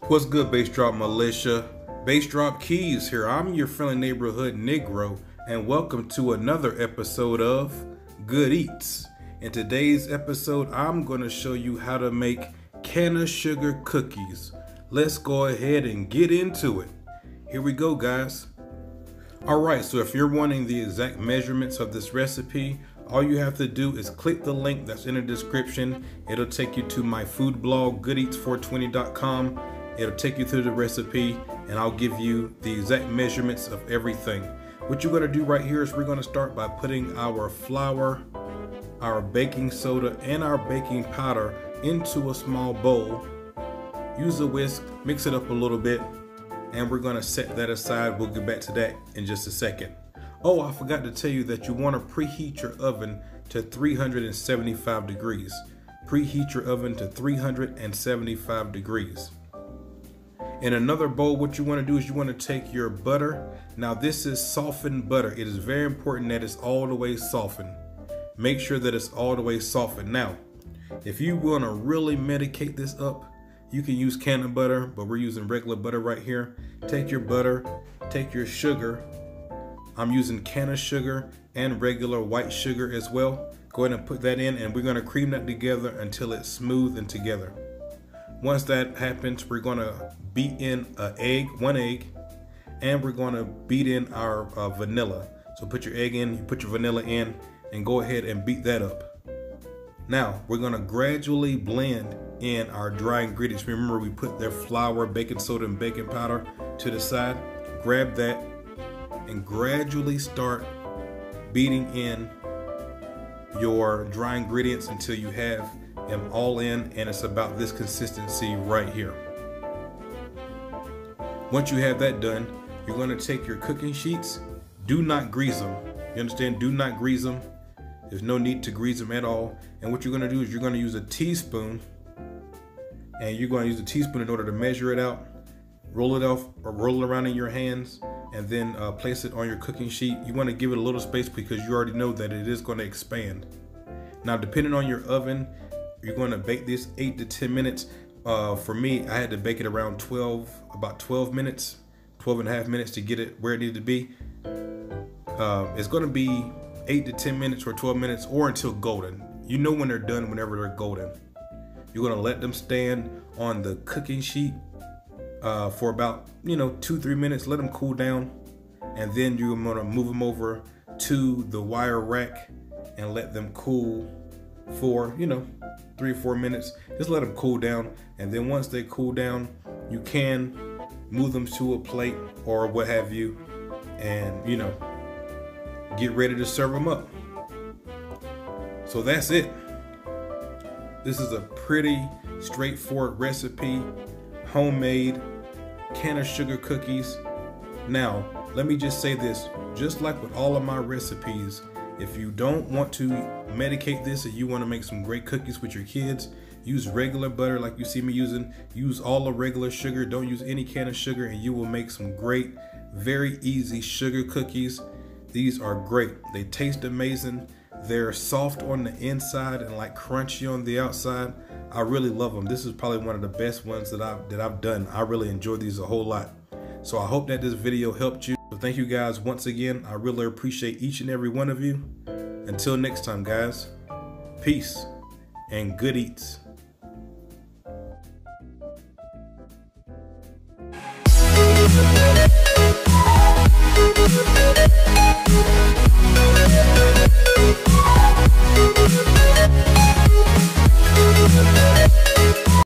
What's good, Bass Drop Militia? Bass Drop Keys here. I'm your friendly neighborhood Negro, and welcome to another episode of Good Eats. In today's episode, I'm going to show you how to make can of sugar cookies. Let's go ahead and get into it. Here we go, guys. Alright, so if you're wanting the exact measurements of this recipe, all you have to do is click the link that's in the description. It'll take you to my food blog, goodeats420.com. It'll take you through the recipe, and I'll give you the exact measurements of everything. What you're gonna do right here is we're gonna start by putting our flour, our baking soda, and our baking powder into a small bowl. Use a whisk, mix it up a little bit, and we're gonna set that aside. We'll get back to that in just a second. Oh, I forgot to tell you that you wanna preheat your oven to 375 degrees. Preheat your oven to 375 degrees. In another bowl, what you want to do is you want to take your butter. Now this is softened butter. It is very important that it's all the way softened. Make sure that it's all the way softened. Now, if you want to really medicate this up, you can use can butter, but we're using regular butter right here. Take your butter, take your sugar. I'm using can sugar and regular white sugar as well. Go ahead and put that in, and we're going to cream that together until it's smooth and together. Once that happens, we're gonna beat in one egg, and we're gonna beat in our vanilla. So put your egg in, you put your vanilla in, and go ahead and beat that up. Now, we're gonna gradually blend in our dry ingredients. Remember, we put their flour, baking soda, and baking powder to the side. Grab that and gradually start beating in your dry ingredients until you have them all in, and it's about this consistency right here. Once you have that done, you're going to take your cooking sheets. Do not grease them. You understand? Do not grease them. There's no need to grease them at all. And what you're going to do is you're going to use a teaspoon, and you're going to use a teaspoon in order to measure it out. Roll it off or roll it around in your hands, and then place it on your cooking sheet. You want to give it a little space because you already know that it is going to expand. Now, depending on your oven, you're going to bake this 8 to 10 minutes. For me, I had to bake it around about 12 minutes, 12 and a half minutes to get it where it needed to be. It's going to be 8 to 10 minutes or 12 minutes or until golden. You know when they're done whenever they're golden. You're going to let them stand on the cooking sheet for about 2-3 minutes. Let them cool down, and then you're going to move them over to the wire rack and let them cool for 3 or 4 minutes. Just let them cool down, and then once they cool down, you can move them to a plate or what have you, and get ready to serve them up. So that's it. This is a pretty straightforward recipe, homemade can of sugar cookies. Now, let me just say this, just like with all of my recipes, if you don't want to medicate this and you want to make some great cookies with your kids, use regular butter like you see me using. Use all the regular sugar. Don't use any can of sugar, and you will make some great, very easy sugar cookies. These are great. They taste amazing. They're soft on the inside and like crunchy on the outside. I really love them. This is probably one of the best ones that I've done. I really enjoy these a whole lot. So I hope that this video helped you. So thank you guys once again. I really appreciate each and every one of you. Until next time, guys, peace and good eats.